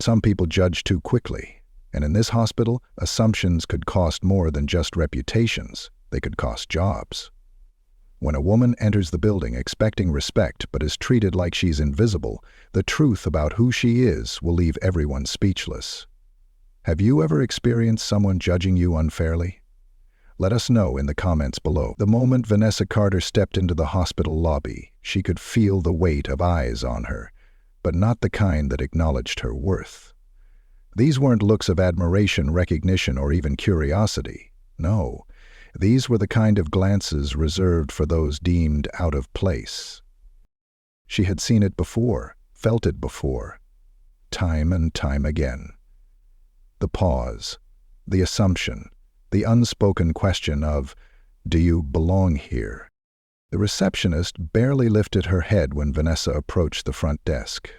Some people judge too quickly, and in this hospital, assumptions could cost more than just reputations. They could cost jobs. When a woman enters the building expecting respect but is treated like she's invisible, the truth about who she is will leave everyone speechless. Have you ever experienced someone judging you unfairly? Let us know in the comments below. The moment Vanessa Carter stepped into the hospital lobby, she could feel the weight of eyes on her, but not the kind that acknowledged her worth. These weren't looks of admiration, recognition, or even curiosity. No, these were the kind of glances reserved for those deemed out of place. She had seen it before, felt it before, time and time again. The pause, the assumption, the unspoken question of, "Do you belong here?" The receptionist barely lifted her head when Vanessa approached the front desk.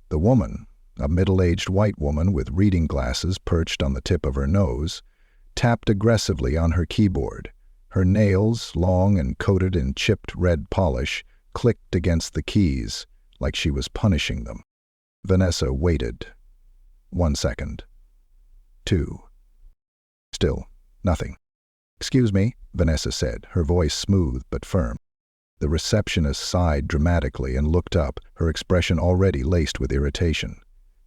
The woman, a middle-aged white woman with reading glasses perched on the tip of her nose, tapped aggressively on her keyboard. Her nails, long and coated in chipped red polish, clicked against the keys like she was punishing them. Vanessa waited. 1 second. 2. Still, nothing. "Excuse me," Vanessa said, her voice smooth but firm. The receptionist sighed dramatically and looked up, her expression already laced with irritation.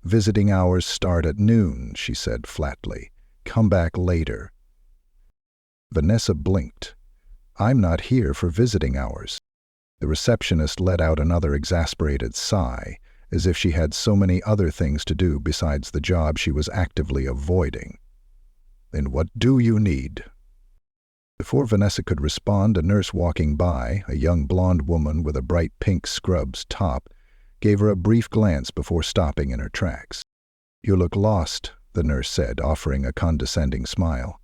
"Visiting hours start at noon," she said flatly. "Come back later." Vanessa blinked. "I'm not here for visiting hours." The receptionist let out another exasperated sigh, as if she had so many other things to do besides the job she was actively avoiding. "Then what do you need?" Before Vanessa could respond, a nurse walking by, a young blonde woman with a bright pink scrubs top, gave her a brief glance before stopping in her tracks. "You look lost," the nurse said, offering a condescending smile.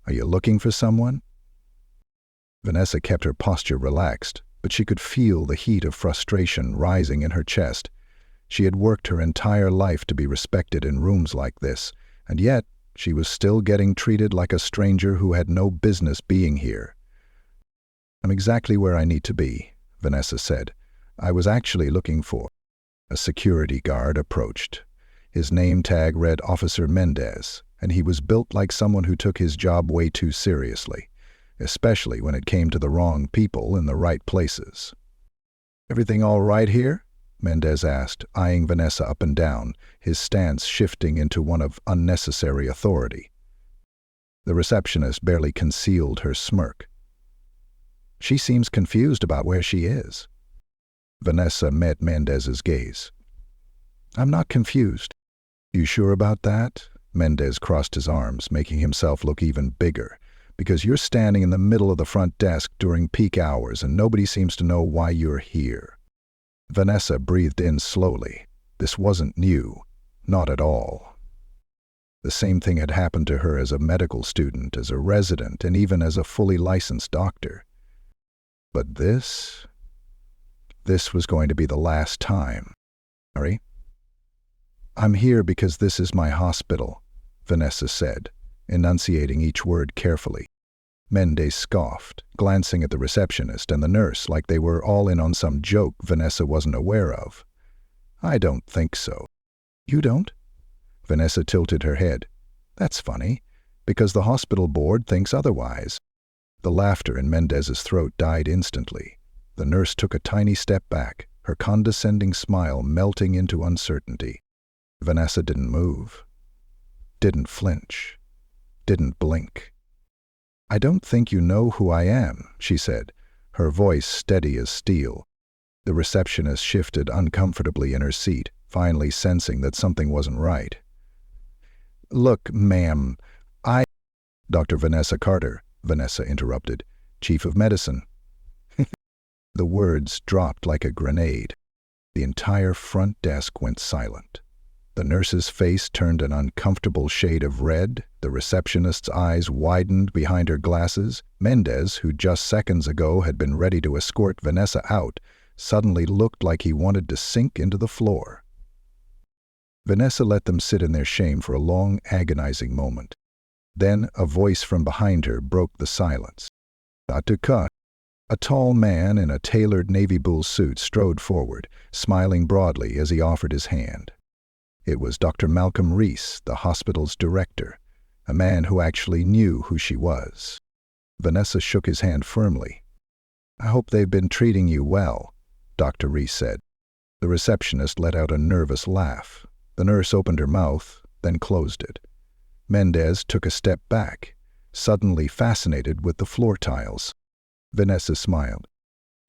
"Are you looking for someone?" Vanessa kept her posture relaxed, but she could feel the heat of frustration rising in her chest. She had worked her entire life to be respected in rooms like this, and yet she was still getting treated like a stranger who had no business being here. "I'm exactly where I need to be," Vanessa said. "I was actually looking for—" A security guard approached. His name tag read Officer Mendez, and he was built like someone who took his job way too seriously, especially when it came to the wrong people in the right places. "Everything all right here?" Mendez asked, eyeing Vanessa up and down, his stance shifting into one of unnecessary authority. The receptionist barely concealed her smirk. "She seems confused about where she is." Vanessa met Mendez's gaze. "I'm not confused." "You sure about that?" Mendez crossed his arms, making himself look even bigger. "Because you're standing in the middle of the front desk during peak hours and nobody seems to know why you're here." Vanessa breathed in slowly. This wasn't new. Not at all. The same thing had happened to her as a medical student, as a resident, and even as a fully licensed doctor. But this was going to be the last time. "Sorry?" "I'm here because this is my hospital," Vanessa said, enunciating each word carefully. Mendez scoffed, glancing at the receptionist and the nurse like they were all in on some joke Vanessa wasn't aware of. "I don't think so." "You don't?" Vanessa tilted her head. "That's funny, because the hospital board thinks otherwise." The laughter in Mendez's throat died instantly. The nurse took a tiny step back, her condescending smile melting into uncertainty. Vanessa didn't move, didn't flinch, didn't blink. "I don't think you know who I am," she said, her voice steady as steel. The receptionist shifted uncomfortably in her seat, finally sensing that something wasn't right. "Look, ma'am, Dr. Vanessa Carter," Vanessa interrupted, "Chief of Medicine." The words dropped like a grenade. The entire front desk went silent. The nurse's face turned an uncomfortable shade of red, the receptionist's eyes widened behind her glasses. Mendez, who just seconds ago had been ready to escort Vanessa out, suddenly looked like he wanted to sink into the floor. Vanessa let them sit in their shame for a long, agonizing moment. Then a voice from behind her broke the silence. "Dr. Carter." A tall man in a tailored navy blue suit strode forward, smiling broadly as he offered his hand. It was Dr. Malcolm Reese, the hospital's director, a man who actually knew who she was. Vanessa shook his hand firmly. "I hope they've been treating you well," Dr. Reese said. The receptionist let out a nervous laugh. The nurse opened her mouth, then closed it. Mendez took a step back, suddenly fascinated with the floor tiles. Vanessa smiled.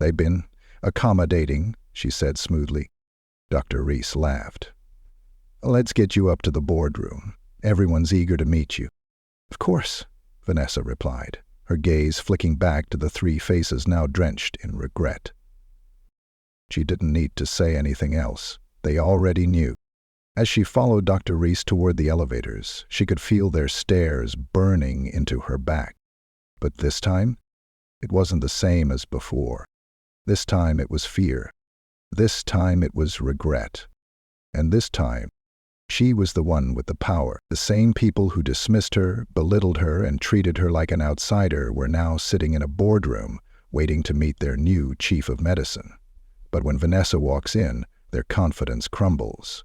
"They've been accommodating," she said smoothly. Dr. Reese laughed. "Let's get you up to the boardroom. Everyone's eager to meet you." "Of course," Vanessa replied, her gaze flicking back to the three faces now drenched in regret. She didn't need to say anything else. They already knew. As she followed Dr. Reese toward the elevators, she could feel their stares burning into her back. But this time, it wasn't the same as before. This time it was fear. This time it was regret. And this time, she was the one with the power. The same people who dismissed her, belittled her, and treated her like an outsider were now sitting in a boardroom, waiting to meet their new chief of medicine. But when Vanessa walks in, their confidence crumbles.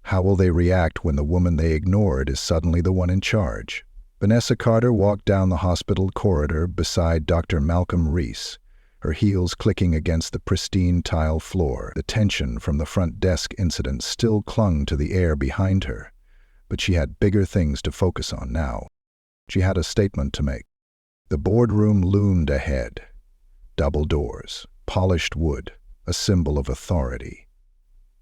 How will they react when the woman they ignored is suddenly the one in charge? Vanessa Carter walked down the hospital corridor beside Dr. Malcolm Reese, her heels clicking against the pristine tile floor. The tension from the front desk incident still clung to the air behind her, but she had bigger things to focus on now. She had a statement to make. The boardroom loomed ahead. Double doors, polished wood, a symbol of authority.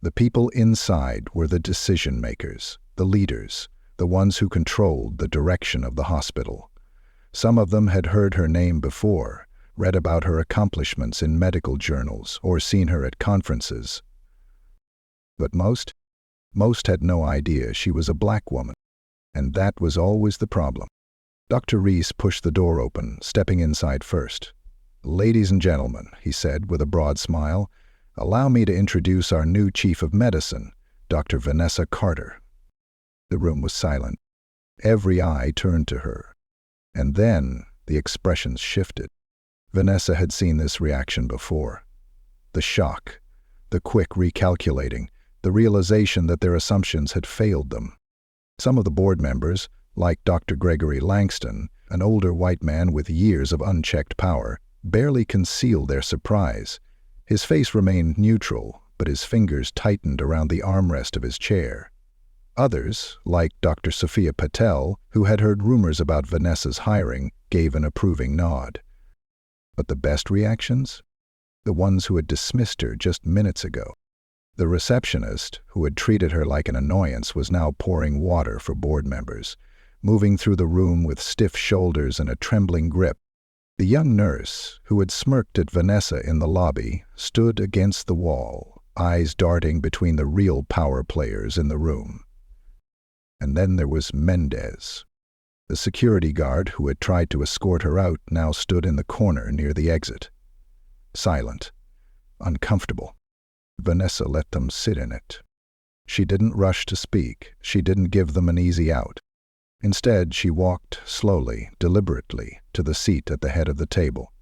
The people inside were the decision-makers, the leaders, the ones who controlled the direction of the hospital. Some of them had heard her name before, read about her accomplishments in medical journals, or seen her at conferences. But most had no idea she was a black woman, and that was always the problem. Dr. Reese pushed the door open, stepping inside first. "Ladies and gentlemen," he said with a broad smile, "allow me to introduce our new chief of medicine, Dr. Vanessa Carter." The room was silent. Every eye turned to her. And then the expressions shifted. Vanessa had seen this reaction before. The shock, the quick recalculating, the realization that their assumptions had failed them. Some of the board members, like Dr. Gregory Langston, an older white man with years of unchecked power, barely concealed their surprise. His face remained neutral, but his fingers tightened around the armrest of his chair. Others, like Dr. Sophia Patel, who had heard rumors about Vanessa's hiring, gave an approving nod. But the best reactions? The ones who had dismissed her just minutes ago. The receptionist, who had treated her like an annoyance, was now pouring water for board members, moving through the room with stiff shoulders and a trembling grip. The young nurse, who had smirked at Vanessa in the lobby, stood against the wall, eyes darting between the real power players in the room. And then there was Mendez. The security guard who had tried to escort her out now stood in the corner near the exit. Silent, uncomfortable. Vanessa let them sit in it. She didn't rush to speak. She didn't give them an easy out. Instead, she walked slowly, deliberately, to the seat at the head of the table.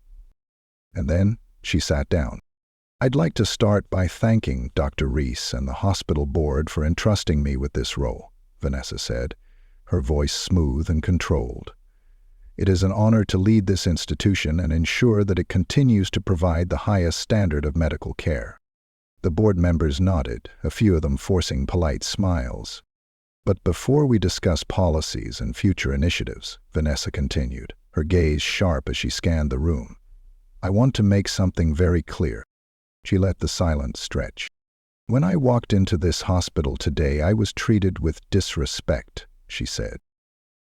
And then she sat down. "I'd like to start by thanking Dr. Reese and the hospital board for entrusting me with this role," Vanessa said, her voice smooth and controlled. "It is an honor to lead this institution and ensure that it continues to provide the highest standard of medical care." The board members nodded, a few of them forcing polite smiles. "But before we discuss policies and future initiatives," Vanessa continued, her gaze sharp as she scanned the room, "I want to make something very clear." She let the silence stretch. "When I walked into this hospital today, I was treated with disrespect," she said.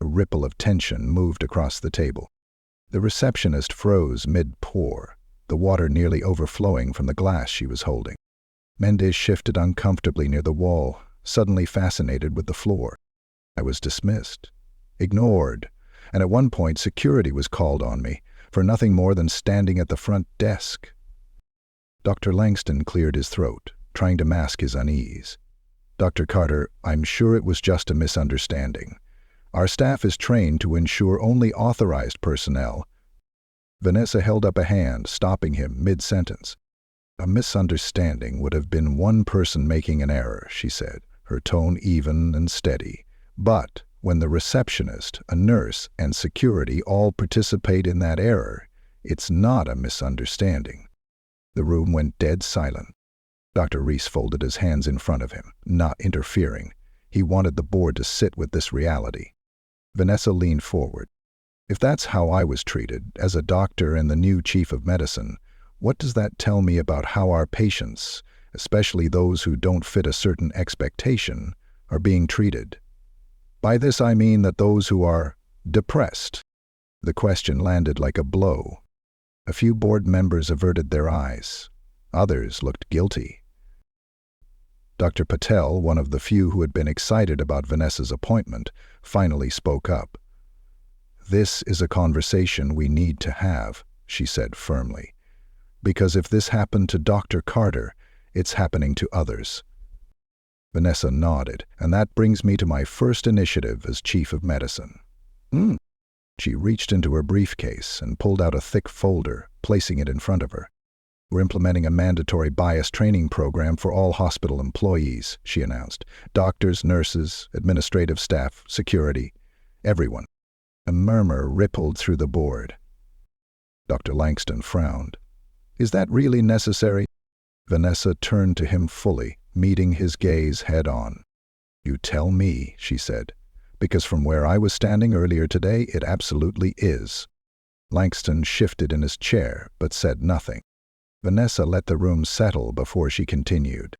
A ripple of tension moved across the table. The receptionist froze mid-pour, the water nearly overflowing from the glass she was holding. Mendez shifted uncomfortably near the wall, suddenly fascinated with the floor. "I was dismissed, ignored, and at one point security was called on me for nothing more than standing at the front desk." Dr. Langston cleared his throat, trying to mask his unease. "Dr. Carter, I'm sure it was just a misunderstanding. Our staff is trained to ensure only authorized personnel." Vanessa held up a hand, stopping him mid-sentence. "A misunderstanding would have been one person making an error," she said, her tone even and steady. But when the receptionist, a nurse, and security all participate in that error, it's not a misunderstanding. The room went dead silent. Dr. Reese folded his hands in front of him, not interfering. He wanted the board to sit with this reality. Vanessa leaned forward. If that's how I was treated, as a doctor and the new chief of medicine, what does that tell me about how our patients, especially those who don't fit a certain expectation, are being treated? By this I mean that those who are depressed. The question landed like a blow. A few board members averted their eyes. Others looked guilty. Dr. Patel, one of the few who had been excited about Vanessa's appointment, finally spoke up. "This is a conversation we need to have," she said firmly. "Because if this happened to Dr. Carter, it's happening to others." Vanessa nodded, and that brings me to my first initiative as chief of medicine. She reached into her briefcase and pulled out a thick folder, placing it in front of her. "We're implementing a mandatory bias training program for all hospital employees," she announced. "Doctors, nurses, administrative staff, security, everyone." A murmur rippled through the board. Dr. Langston frowned. "Is that really necessary?" Vanessa turned to him fully, meeting his gaze head-on. "You tell me," she said, "because from where I was standing earlier today, it absolutely is." Langston shifted in his chair, but said nothing. Vanessa let the room settle before she continued.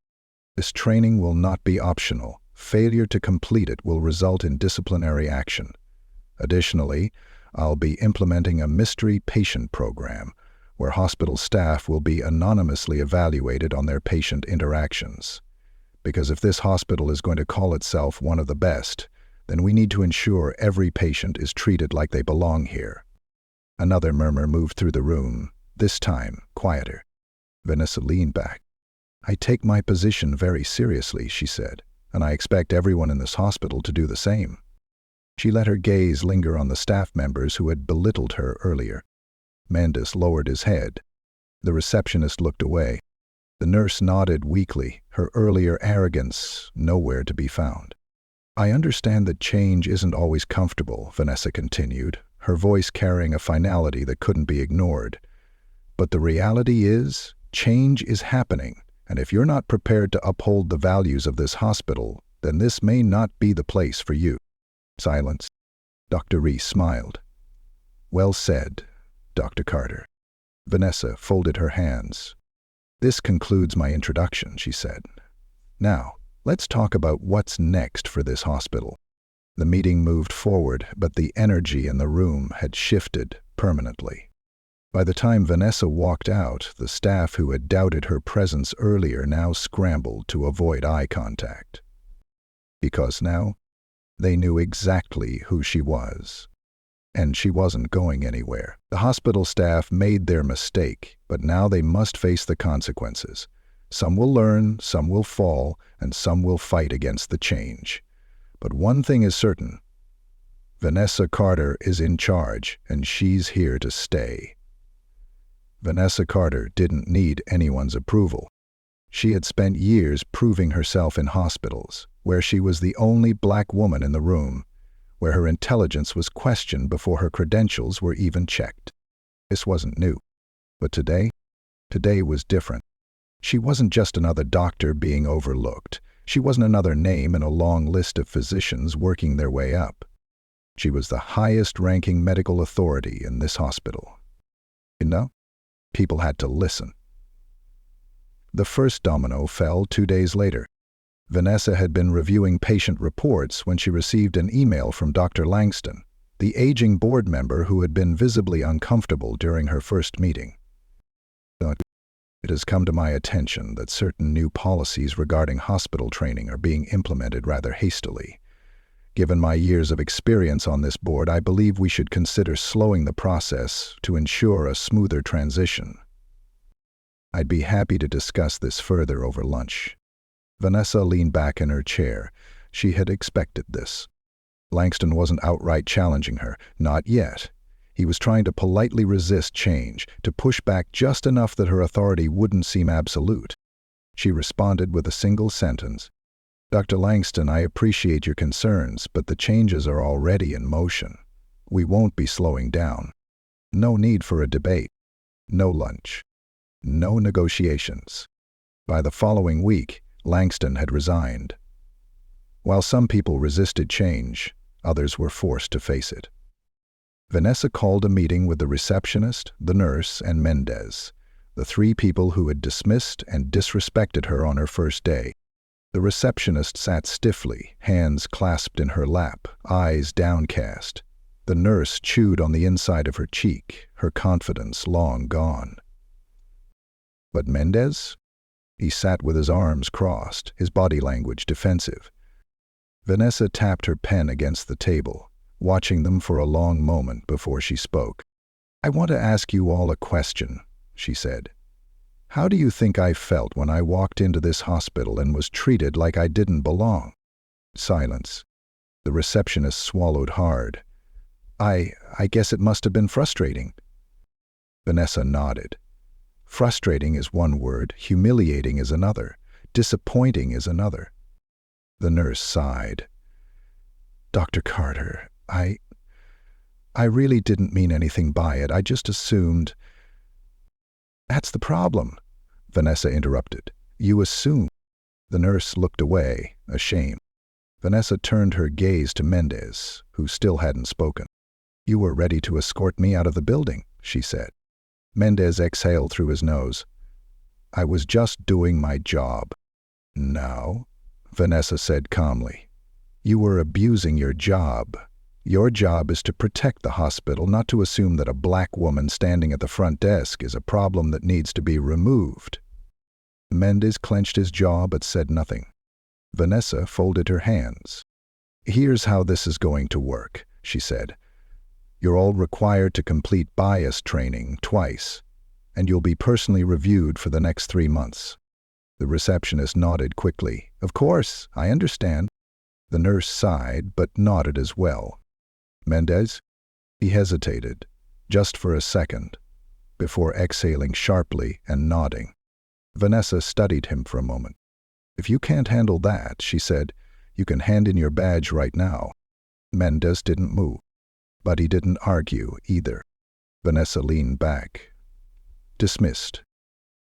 "This training will not be optional. Failure to complete it will result in disciplinary action. Additionally, I'll be implementing a mystery patient program where hospital staff will be anonymously evaluated on their patient interactions. Because if this hospital is going to call itself one of the best, then we need to ensure every patient is treated like they belong here." Another murmur moved through the room, this time quieter. Vanessa leaned back. "I take my position very seriously," she said, "and I expect everyone in this hospital to do the same." She let her gaze linger on the staff members who had belittled her earlier. Mandis lowered his head. The receptionist looked away. The nurse nodded weakly, her earlier arrogance nowhere to be found. "I understand that change isn't always comfortable," Vanessa continued, her voice carrying a finality that couldn't be ignored. "But the reality is, change is happening, and if you're not prepared to uphold the values of this hospital, then this may not be the place for you." Silence. Dr. Reese smiled. "Well said, Dr. Carter." Vanessa folded her hands. "This concludes my introduction," she said. "Now, let's talk about what's next for this hospital." The meeting moved forward, but the energy in the room had shifted permanently. By the time Vanessa walked out, the staff who had doubted her presence earlier now scrambled to avoid eye contact. Because now, they knew exactly who she was. And she wasn't going anywhere. The hospital staff made their mistake, but now they must face the consequences. Some will learn, some will fall, and some will fight against the change. But one thing is certain. Vanessa Carter is in charge, and she's here to stay. Vanessa Carter didn't need anyone's approval. She had spent years proving herself in hospitals, where she was the only black woman in the room, where her intelligence was questioned before her credentials were even checked. This wasn't new. But today was different. She wasn't just another doctor being overlooked. She wasn't another name in a long list of physicians working their way up. She was the highest-ranking medical authority in this hospital. People had to listen. The first domino fell 2 days later. Vanessa had been reviewing patient reports when she received an email from Dr. Langston, the aging board member who had been visibly uncomfortable during her first meeting. "It has come to my attention that certain new policies regarding hospital training are being implemented rather hastily. Given my years of experience on this board, I believe we should consider slowing the process to ensure a smoother transition. I'd be happy to discuss this further over lunch." Vanessa leaned back in her chair. She had expected this. Langston wasn't outright challenging her, not yet. He was trying to politely resist change, to push back just enough that her authority wouldn't seem absolute. She responded with a single sentence. Dr. Langston, I appreciate your concerns, but the changes are already in motion. We won't be slowing down. No need for a debate. No lunch. No negotiations. By the following week, Langston had resigned. While some people resisted change, others were forced to face it. Vanessa called a meeting with the receptionist, the nurse, and Mendez, the three people who had dismissed and disrespected her on her first day. The receptionist sat stiffly, hands clasped in her lap, eyes downcast. The nurse chewed on the inside of her cheek, her confidence long gone. But Mendez? He sat with his arms crossed, his body language defensive. Vanessa tapped her pen against the table, watching them for a long moment before she spoke. "I want to ask you all a question," she said. "How do you think I felt when I walked into this hospital and was treated like I didn't belong?" Silence. The receptionist swallowed hard. I guess it must have been frustrating." Vanessa nodded. "Frustrating is one word, humiliating is another, disappointing is another." The nurse sighed. "Dr. Carter, I really didn't mean anything by it. I just assumed—" "That's the problem," Vanessa interrupted. "You assume." The nurse looked away, ashamed. Vanessa turned her gaze to Mendez, who still hadn't spoken. "You were ready to escort me out of the building," she said. Mendez exhaled through his nose. "I was just doing my job." "No," Vanessa said calmly. "You were abusing your job. Your job is to protect the hospital, not to assume that a black woman standing at the front desk is a problem that needs to be removed." Mendez clenched his jaw but said nothing. Vanessa folded her hands. "Here's how this is going to work," she said. "You're all required to complete bias training twice, and you'll be personally reviewed for the next 3 months." The receptionist nodded quickly. "Of course, I understand." The nurse sighed, but nodded as well. "Mendez?" He hesitated, just for a second, before exhaling sharply and nodding. Vanessa studied him for a moment. "If you can't handle that," she said, "you can hand in your badge right now." Mendez didn't move, but he didn't argue either. Vanessa leaned back. Dismissed.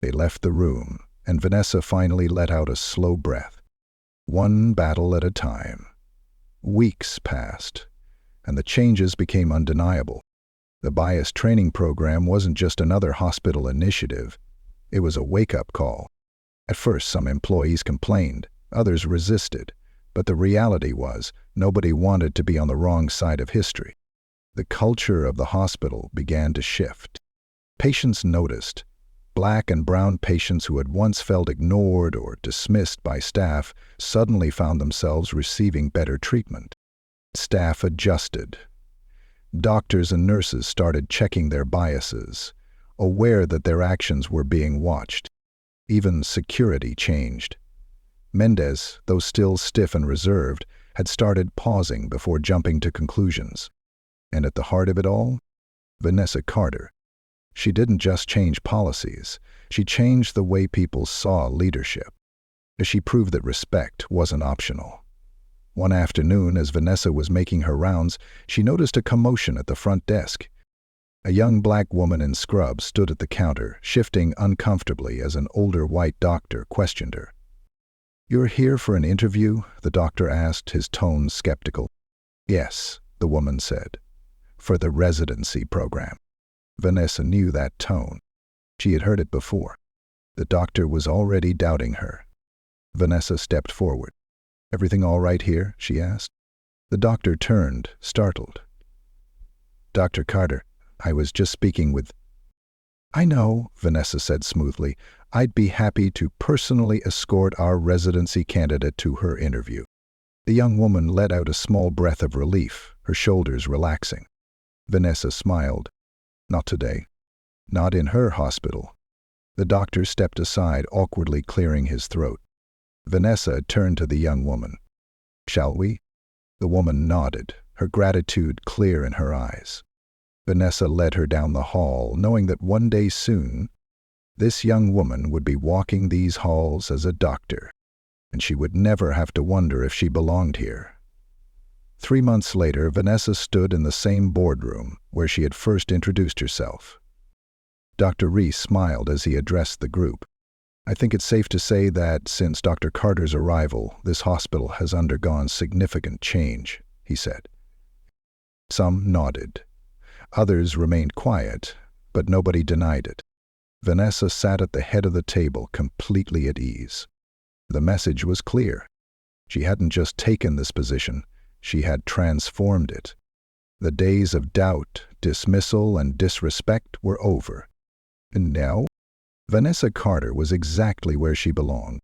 They left the room, and Vanessa finally let out a slow breath. One battle at a time. Weeks passed, and the changes became undeniable. The bias training program wasn't just another hospital initiative. It was a wake-up call. At first, some employees complained, others resisted, but the reality was nobody wanted to be on the wrong side of history. The culture of the hospital began to shift. Patients noticed. Black and brown patients who had once felt ignored or dismissed by staff suddenly found themselves receiving better treatment. Staff adjusted. Doctors and nurses started checking their biases, aware that their actions were being watched. Even security changed. Mendez, though still stiff and reserved, had started pausing before jumping to conclusions. And at the heart of it all, Vanessa Carter. She didn't just change policies, she changed the way people saw leadership. She proved that respect wasn't optional. One afternoon, as Vanessa was making her rounds, she noticed a commotion at the front desk. A young black woman in scrubs stood at the counter, shifting uncomfortably as an older white doctor questioned her. "You're here for an interview?" the doctor asked, his tone skeptical. "Yes," the woman said. "For the residency program." Vanessa knew that tone. She had heard it before. The doctor was already doubting her. Vanessa stepped forward. "Everything all right here?" she asked. The doctor turned, startled. "Dr. Carter, I was just speaking with—" "I know," Vanessa said smoothly. "I'd be happy to personally escort our residency candidate to her interview." The young woman let out a small breath of relief, her shoulders relaxing. Vanessa smiled. "Not today. Not in her hospital." The doctor stepped aside, awkwardly clearing his throat. Vanessa turned to the young woman. "Shall we?" The woman nodded, her gratitude clear in her eyes. Vanessa led her down the hall, knowing that one day soon, this young woman would be walking these halls as a doctor. and she would never have to wonder if she belonged here. 3 months later, Vanessa stood in the same boardroom where she had first introduced herself. Dr. Reese smiled as he addressed the group. "I think it's safe to say that since Dr. Carter's arrival, this hospital has undergone significant change," he said. Some nodded. Others remained quiet, but nobody denied it. Vanessa sat at the head of the table, completely at ease. The message was clear. She hadn't just taken this position, she had transformed it. The days of doubt, dismissal, and disrespect were over. And now, Vanessa Carter was exactly where she belonged.